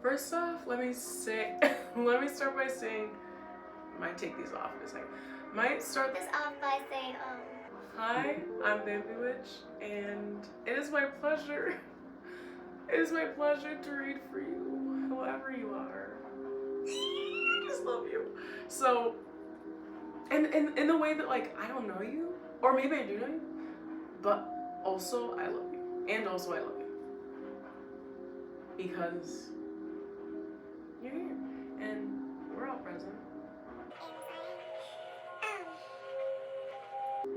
First off, let me say, let me start by saying, might take these off in a second. Might start this off by saying, hi, I'm Bambi Witch, and it is my pleasure. It is my pleasure to read for you, whoever you are. I just love you. So, and in the way that, like, I don't know you, or maybe I do know you, but also I love you, and also I love you, because you're here, and we're all present.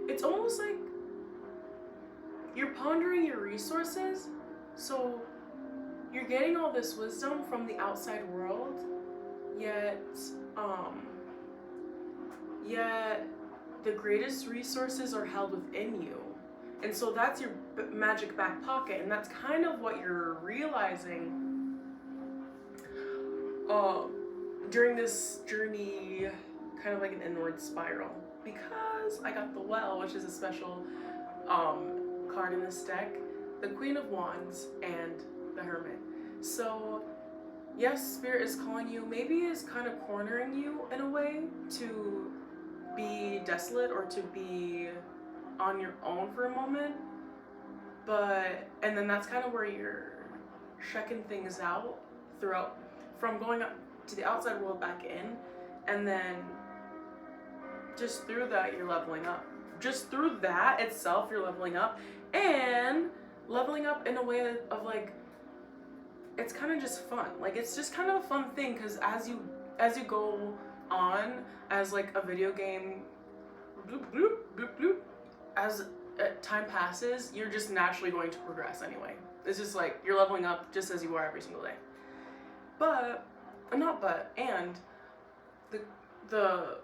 It's almost like you're pondering your resources, so you're getting all this wisdom from the outside world, yet the greatest resources are held within you. And so that's your magic back pocket, and that's kind of what you're realizing during this journey, kind of like an inward spiral. Because I got the Well, which is a special card in this deck, the Queen of Wands, and the Hermit. So yes, Spirit is calling you, maybe is kind of cornering you in a way to be desolate or to be on your own for a moment, and then that's kind of where you're checking things out throughout, from going up to the outside world back in, and then just through that you're leveling up. Just through that itself you're leveling up, and leveling up in a way of like, it's kind of just fun. Like, it's just kind of a fun thing, because as you go on as like a video game, bloop, bloop, bloop, bloop, as time passes, you're just naturally going to progress anyway. It's just like you're leveling up just as you are every single day. And the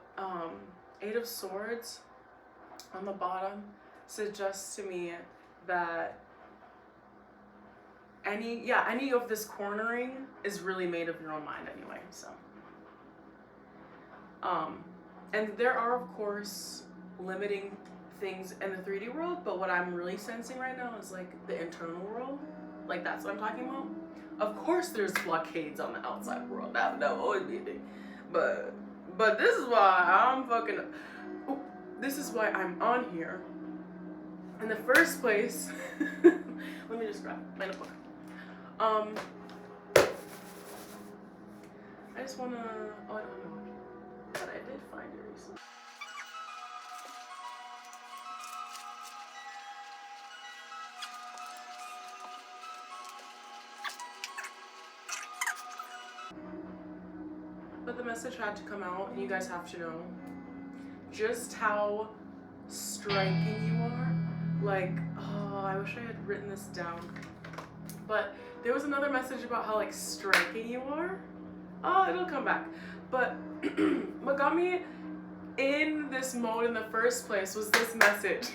Eight of Swords on the bottom suggests to me that any of this cornering is really made of your own mind anyway. So and there are, of course, limiting things in the 3D world, but what I'm really sensing right now is like the internal world. Like, that's what I'm talking about. Of course there's blockades on the outside world. That will always be a thing. But this is why this is why I'm on here in the first place. Let me just grab my notebook. I just wanna, I don't know, but I did find it recently. But the message had to come out, and you guys have to know just how striking you are. Like, oh, I wish I had written this down. But there was another message about how like striking you are. Oh, it'll come back. But what got me in this mode in the first place was this message.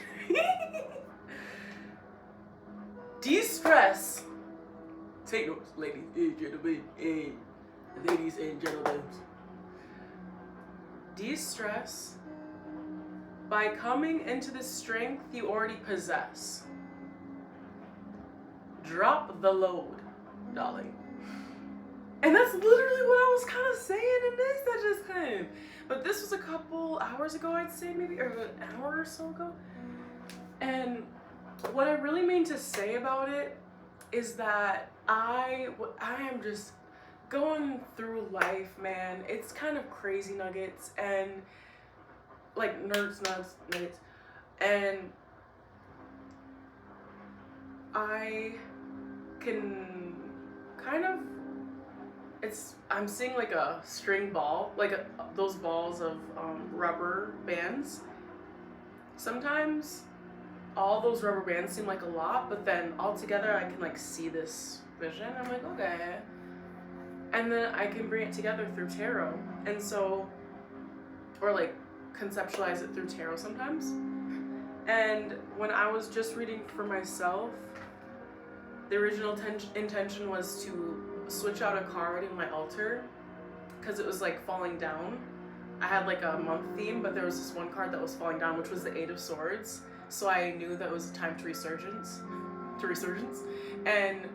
Destress. Take notes, ladies and gentlemen. Hey, ladies and gentlemen. De-stress by coming into the strength you already possess. Drop the load, darling. And that's literally what I was kind of saying in this that just came. But this was a couple hours ago, I'd say, maybe, or an hour or so ago. And what I really mean to say about it is that I am just going through life, man. It's kind of crazy nuggets and like nuggets. And I can kind of, I'm seeing like a string ball, like those balls of rubber bands. Sometimes all those rubber bands seem like a lot, but then all together I can like see this vision. I'm like, okay. And then I can bring it together through tarot. And so, or like conceptualize it through tarot sometimes. And when I was just reading for myself, the original intention was to switch out a card in my altar because it was like falling down. I had like a month theme, but there was this one card that was falling down, which was the Eight of Swords. So I knew that it was time to resurgence. And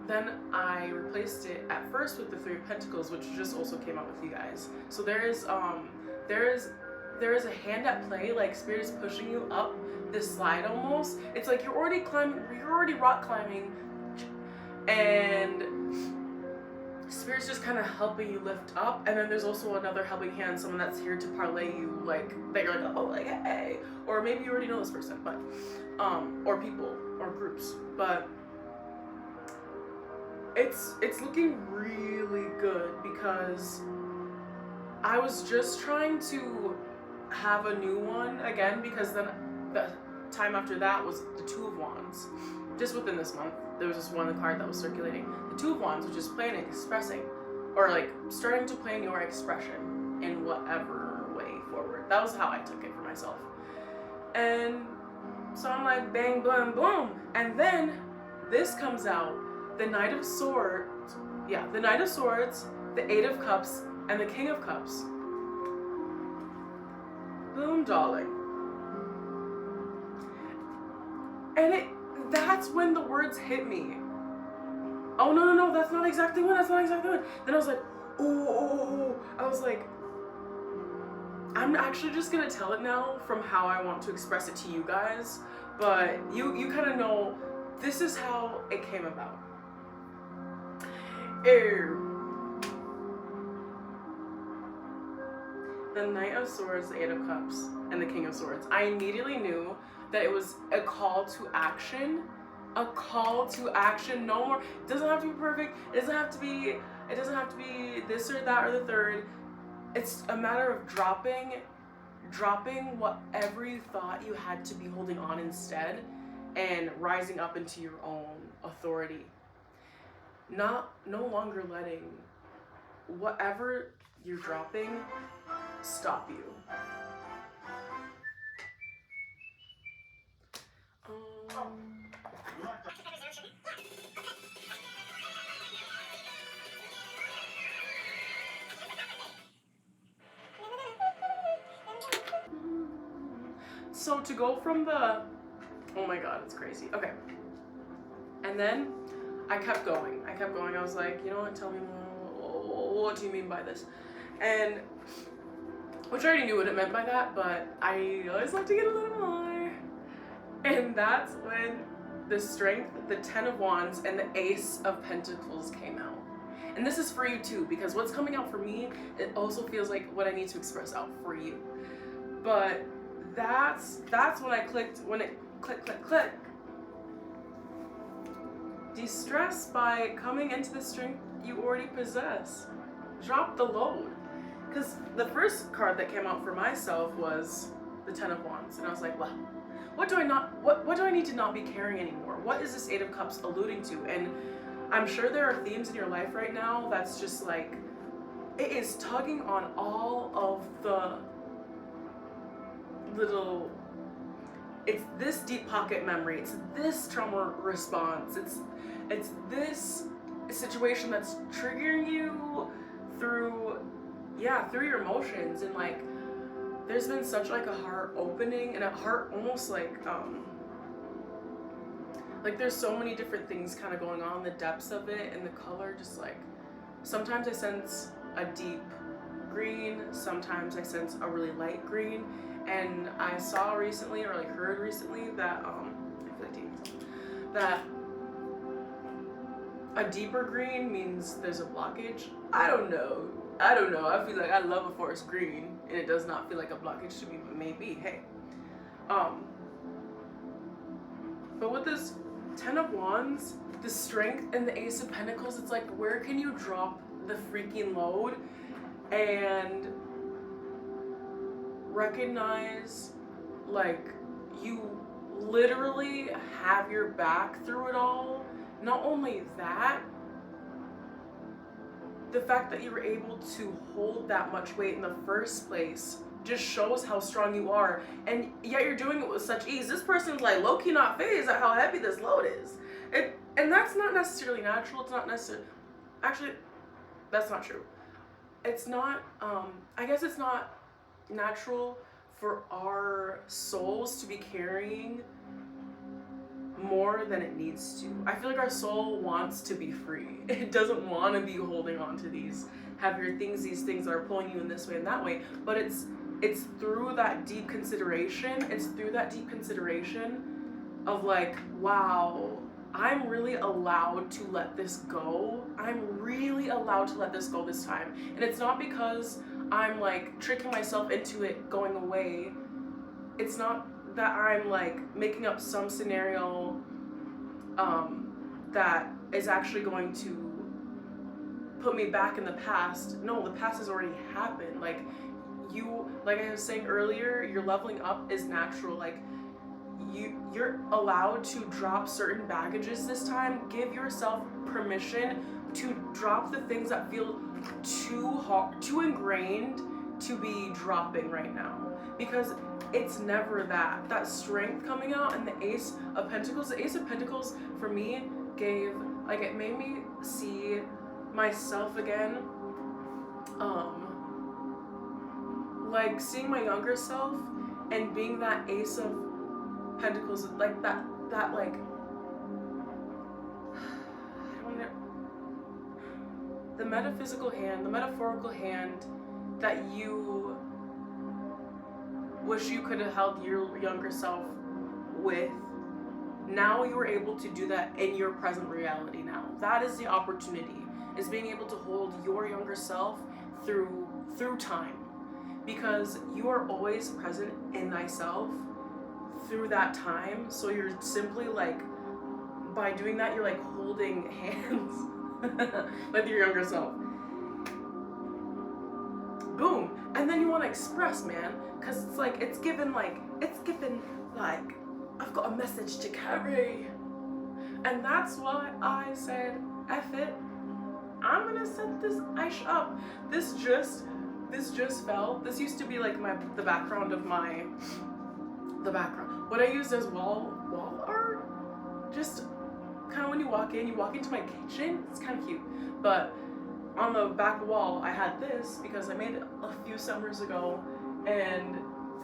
then I replaced it at first with the Three of Pentacles, which just also came out with you guys. So there is a hand at play, like Spirit is pushing you up this slide almost. It's like you're already rock climbing, and Spirit's just kind of helping you lift up. And then there's also another helping hand, someone that's here to parlay you, like that you're like, oh, like hey, or maybe you already know this person, but or people or groups, but it's looking really good because I was just trying to have a new one again, because then the time after that was the Two of Wands. Just within this month, there was just one card that was circulating. The Two of Wands, which is playing and expressing, or like starting to plan your expression in whatever way forward. That was how I took it for myself. And so I'm like, bang, boom, boom. And then this comes out, the Knight of Swords. Yeah, the Knight of Swords, the Eight of Cups, and the King of Cups. Boom, darling. And that's when the words hit me. Oh, no, that's not exactly one, that's not exactly one. Then I was like, oh, I was like, I'm actually just gonna tell it now from how I want to express it to you guys, but you kind of know this is how it came about. The Knight of Swords, the Eight of Cups, and the King of Swords. I immediately knew that it was a call to action. A call to action. No more. It doesn't have to be perfect. It doesn't have to be this or that or the third. It's a matter of dropping whatever you thought you had to be holding on instead, and rising up into your own authority. No longer letting whatever you're dropping stop you. So to go from the, oh my god, it's crazy. Okay. And then I kept going. I was like, you know what, tell me more. What do you mean by this? And, which I already knew what it meant by that, but I always like to get a little more. And that's when the Strength, the Ten of Wands, and the Ace of Pentacles came out. And this is for you too, because what's coming out for me, it also feels like what I need to express out for you. But that's when I clicked, when it click. Destress by coming into the strength you already possess. Drop the load. Because the first card that came out for myself was the Ten of Wands, and I was like, well, what do I need to not be carrying anymore? What is this Eight of Cups alluding to? And I'm sure there are themes in your life right now that's just like, it is tugging on all of the little, it's this deep pocket memory, it's this trauma response, it's this situation that's triggering you through your emotions. And like, there's been such like a heart opening and a heart almost like there's so many different things kind of going on, the depths of it and the color. Just like, sometimes I sense a deep green, sometimes I sense a really light green. And I saw recently, or like heard recently, that I feel like that a deeper green means there's a blockage. I don't know. I feel like I love a forest green, and it does not feel like a blockage to me, but maybe, hey. But with this Ten of Wands, the Strength, and the Ace of Pentacles, it's like, where can you drop the freaking load and recognize, like, you literally have your back through it all. Not only that, the fact that you were able to hold that much weight in the first place just shows how strong you are, and yet you're doing it with such ease. This person's like low-key not phased at how heavy this load is. And that's not necessarily natural. It's not necessarily, actually, that's not true. It's not, I guess it's not natural for our souls to be carrying more than it needs to. I feel like our soul wants to be free. It doesn't want to be holding on to these heavier things, these things that are pulling you in this way and that way. But it's through that deep consideration. It's through that deep consideration of like, wow, I'm really allowed to let this go. I'm really allowed to let this go this time. And it's not because I'm like tricking myself into it going away. It's not that I'm like making up some scenario that is actually going to put me back in the past. No, the past has already happened. Like I was saying earlier, your leveling up is natural. Like you're allowed to drop certain baggages this time. Give yourself permission to drop the things that feel too hard, too ingrained to be dropping right now, because it's never that strength coming out. And the Ace of Pentacles for me gave, like, it made me see myself again, like seeing my younger self and being that Ace of Pentacles, like that like, I don't know, the metaphysical hand, the metaphorical hand that you wish you could have held your younger self with. Now you're able to do that in your present reality now. That is the opportunity, is being able to hold your younger self through time, because you are always present in thyself through that time. So you're simply like, by doing that, you're like holding hands with your younger self. Boom. And then you want to express, man, because it's like, it's given like I've got a message to carry. And that's why I said, F it, I'm gonna set this ice up. This just fell. This used to be like the background of what I used as wall art. Just kind of when you walk into my kitchen, it's kind of cute. But on the back wall, I had this because I made it a few summers ago, and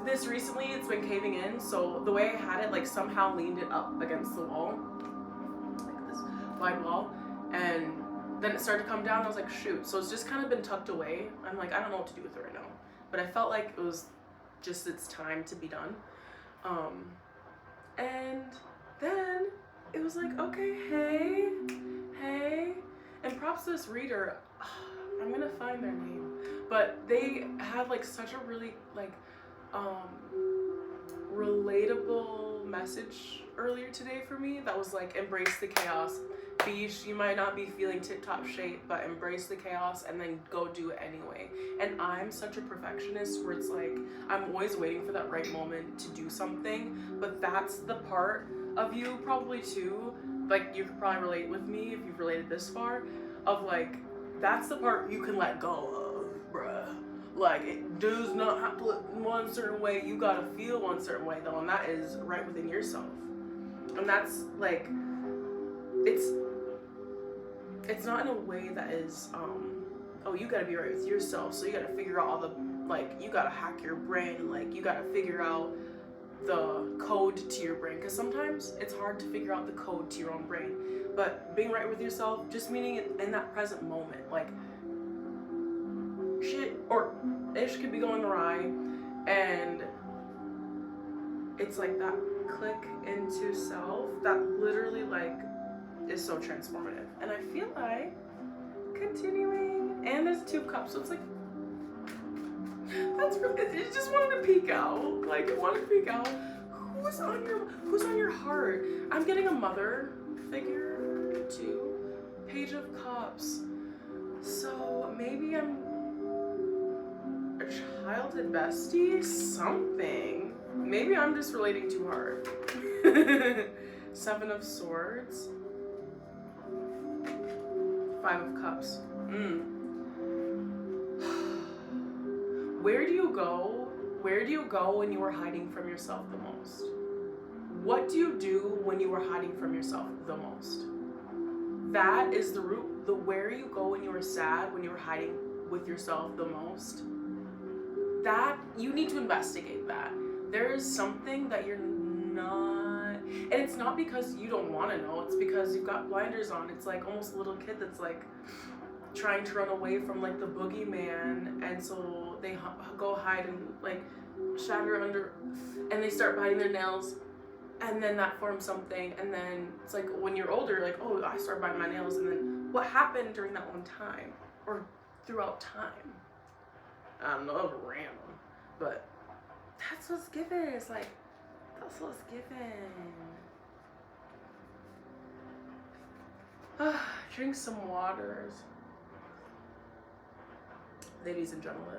this recently it's been caving in, so the way I had it, like, somehow leaned it up against the wall, like this wide wall, and then it started to come down. I was like, shoot. So it's just kind of been tucked away. I'm like, I don't know what to do with it right now, but I felt like it was just its time to be done. And then it was like, okay, hey, and props to this reader. I'm gonna find their name, but they had like such a really like relatable message earlier today for me that was like, embrace the chaos. Beach, you might not be feeling tip-top shape, but embrace the chaos and then go do it anyway. And I'm such a perfectionist where it's like, I'm always waiting for that right moment to do something, but that's the part of you probably too, like, you could probably relate with me if you've related this far, of like, that's the part you can let go of, bruh. Like, it does not have to look one certain way. You gotta feel one certain way though, and that is right within yourself. And that's like, it's not in a way that is, oh, you gotta be right with yourself, so you gotta figure out all the, like, you gotta hack your brain, like, you gotta figure out the code to your brain, because sometimes it's hard to figure out the code to your own brain. But being right with yourself, just meaning it in that present moment, like, shit or ish could be going awry, and it's like that click into self that literally, like, is so transformative. And I feel like continuing, and there's 2 cups, so it's like, that's really, it just wanted to peek out, like, it wanted to peek out. Who's on your heart? I'm getting a mother figure too. Page of Cups. So maybe I'm a childhood bestie, something. Maybe I'm just relating too hard. 7 of Swords. 5 of Cups. Where do you go? Where do you go when you are hiding from yourself the most? What do you do when you are hiding from yourself the most? That is the root. The where you go when you are sad, when you are hiding with yourself the most. That, you need to investigate that. There is something that you're not, And it's not because you don't want to know, it's because you've got blinders on. It's like almost a little kid that's like trying to run away from like the boogeyman, and so they go hide and like shatter under, and they start biting their nails, and then that forms something, and then it's like when you're older, like, oh, I started biting my nails, and then what happened during that one time or throughout time? I don't know, random, but that's what's given. It's like, that's what's given. Drink some waters, ladies and gentlemen.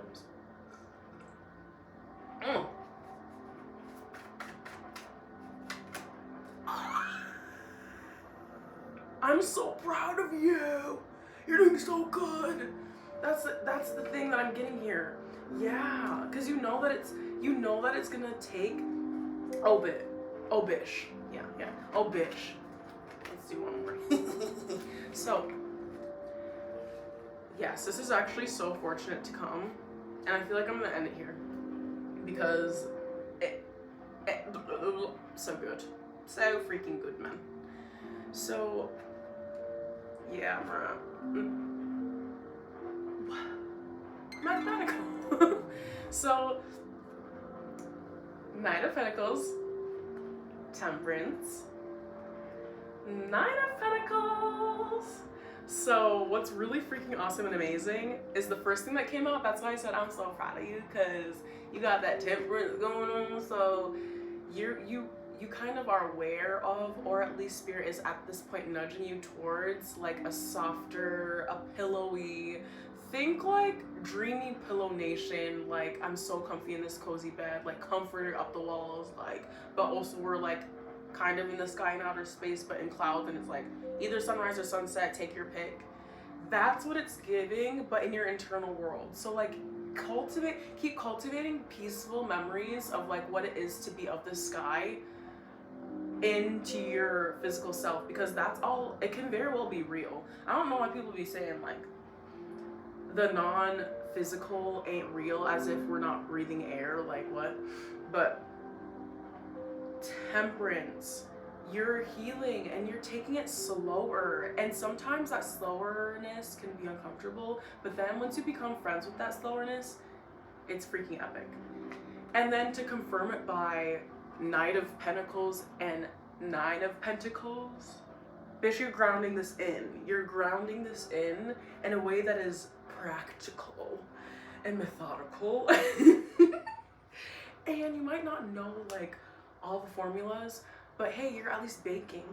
I'm so proud of you. You're doing so good. That's the thing that I'm getting here. Yeah, because you know that it's gonna take obish. Yeah. Obish. Let's do one more. So yes, this is actually so fortunate to come, and I feel like I'm gonna end it here because it so good, so freaking good, man. So yeah, mathematical. So Knight of Pentacles, Temperance, Nine of Pentacles. So what's really freaking awesome and amazing is the first thing that came out. That's why I said I'm so proud of you, because you got that temperance going on. So you kind of are aware of, or at least spirit is at this point nudging you towards like a softer, a pillowy, think like dreamy pillow nation, like I'm so comfy in this cozy bed, like comforter up the walls, like, but also we're like kind of in the sky in outer space, but in clouds, and it's like either sunrise or sunset, take your pick. That's what it's giving, but in your internal world. So like keep cultivating peaceful memories of like what it is to be of the sky into your physical self, because that's all, it can very well be real. I don't know why people be saying like the non-physical ain't real, as if we're not breathing air, like what? But Temperance, you're healing and you're taking it slower, and sometimes that slowerness can be uncomfortable, but then once you become friends with that slowerness, it's freaking epic. And then to confirm it by Knight of Pentacles and Nine of Pentacles, bitch, you're grounding this in. You're grounding this in a way that is practical and methodical. And you might not know like all the formulas, but hey, you're at least baking.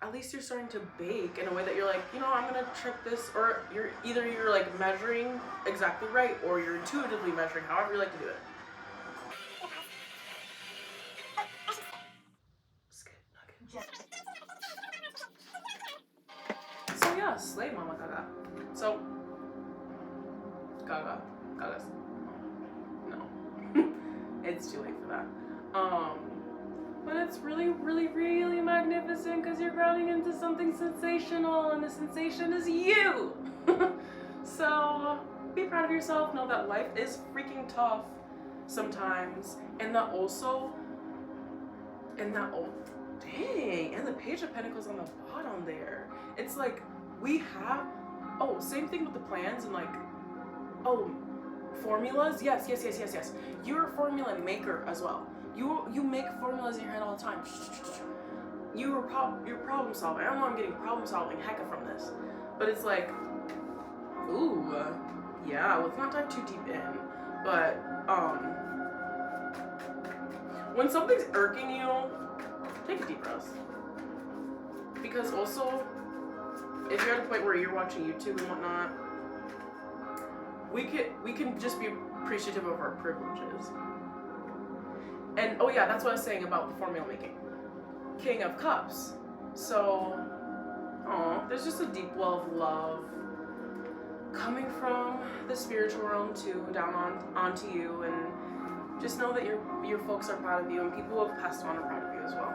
At least you're starting to bake in a way that you're like, you know, I'm gonna trick this, or you're like measuring exactly right, or you're intuitively measuring, however you like to do it. So yeah, slay mama gaga. So gagas. No. It's too late for that. But it's really, really, really magnificent, because you're grounding into something sensational, and the sensation is you. So be proud of yourself. Know that life is freaking tough sometimes, and that also, and the Page of Pentacles on the bottom there. It's like we have, same thing with the plans and like, formulas. Yes. You're a formula maker as well. You make formulas in your head all the time. You're problem solving. I don't know, I'm getting problem solving hecka from this, but it's like, ooh, yeah. Let's not dive too deep in, but when something's irking you, take a deep breath. Because also, if you're at a point where you're watching YouTube and whatnot, we can just be appreciative of our privileges. And oh yeah, that's what I was saying about the formula making. King of Cups. So, there's just a deep well of love coming from the spiritual realm too, down onto you, and just know that your folks are proud of you, and people who have passed on are proud of you as well.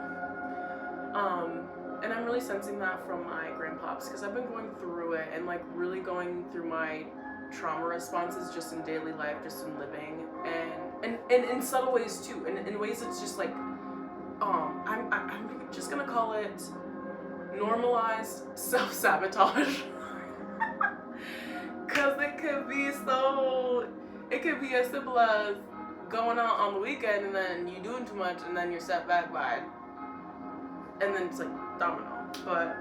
And I'm really sensing that from my grandpops, because I've been going through it and like really going through my trauma responses just in daily life, just in living, and in subtle ways too, and in ways it's just like I'm just gonna call it normalized self-sabotage. Cause it could be as simple as going out on the weekend and then you doing too much and then you're set back by it. And then it's like domino. But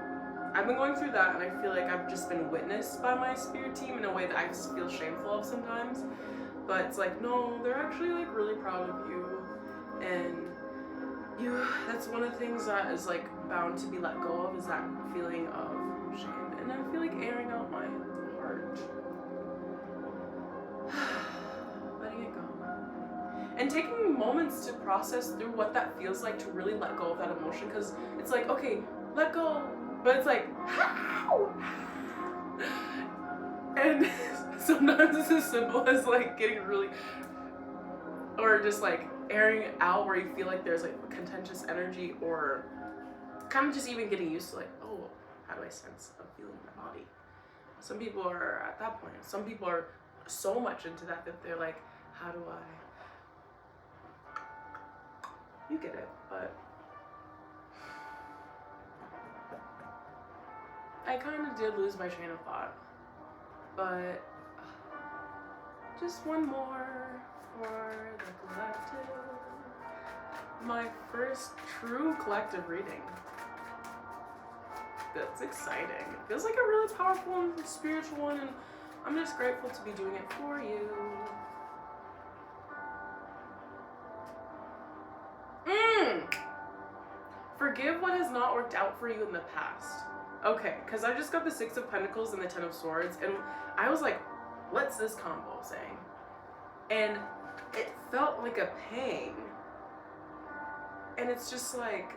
I've been going through that and I feel like I've just been witnessed by my spirit team in a way that I just feel shameful of sometimes. But it's like, no, they're actually like really proud of you. And that's one of the things that is like bound to be let go of, is that feeling of shame. And I feel like airing out my heart. Letting it go. And taking moments to process through what that feels like, to really let go of that emotion. Because it's like, okay, let go. But it's like, how? And sometimes it's as simple as like getting really, or just like airing it out where you feel like there's like contentious energy, or kind of just even getting used to like, oh, how do I sense a feeling in my body? Some people are at that point. Some people are so much into that they're like, how do I? You get it, but I kind of did lose my train of thought. But just one more for the collective. My first true collective reading. That's exciting. It feels like a really powerful and spiritual one, and I'm just grateful to be doing it for you. Forgive what has not worked out for you in the past. Okay, because I just got the 6 of Pentacles and the 10 of Swords, and I was like, what's this combo saying? And it felt like a pang. And it's just like,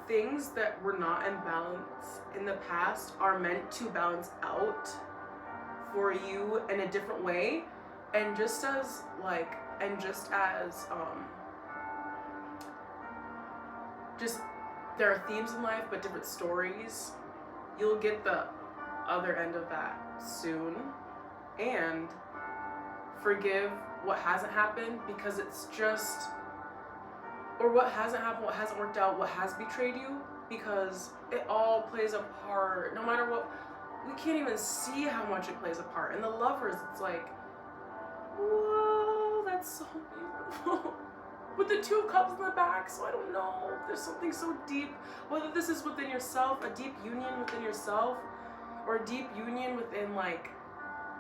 things that were not in balance in the past are meant to balance out for you in a different way. And just as just there are themes in life but different stories, you'll get the other end of that soon. And forgive what hasn't happened, because it's just, or what hasn't happened, what hasn't worked out, what has betrayed you, because it all plays a part. No matter what, we can't even see how much it plays a part. And the Lovers, it's like, whoa, that's so beautiful. With the 2 of Cups in the back, so I don't know. There's something so deep, whether this is within yourself, a deep union within yourself, or a deep union within like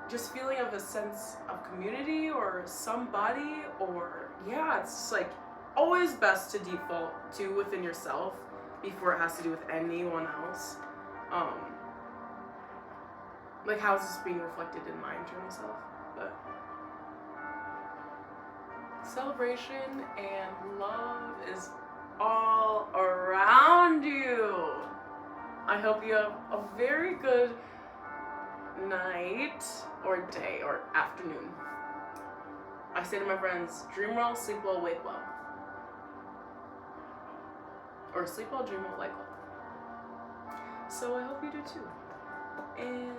just feeling of a sense of community or somebody, or yeah, it's just like always best to default to within yourself before it has to do with anyone else. Like, how's this being reflected in my internal self? But celebration and love is all around you. I hope you have a very good night or day or afternoon. I say to my friends, dream well, sleep well, wake well. Or sleep well, dream well, wake well. So I hope you do too. And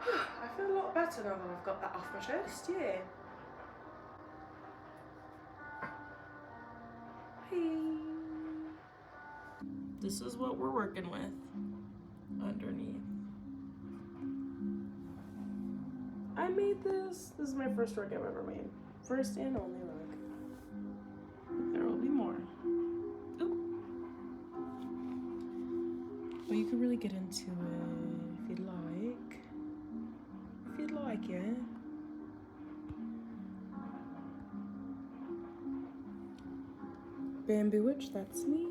I feel a lot better now that I've got that off my chest, yeah. Hey. This is what we're working with underneath. I made this. This is my first rug I've ever made. First and only rug. There will be more. Ooh. But you can really get into it if you'd like. If you'd like, yeah. Bamboo Witch, that's me.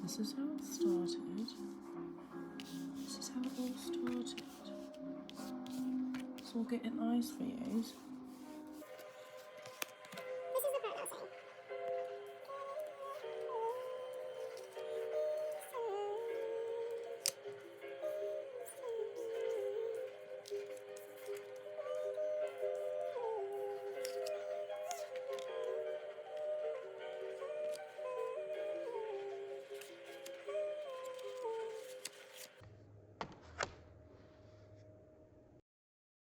this is how it started. This is how it all started. It's all getting nice for you.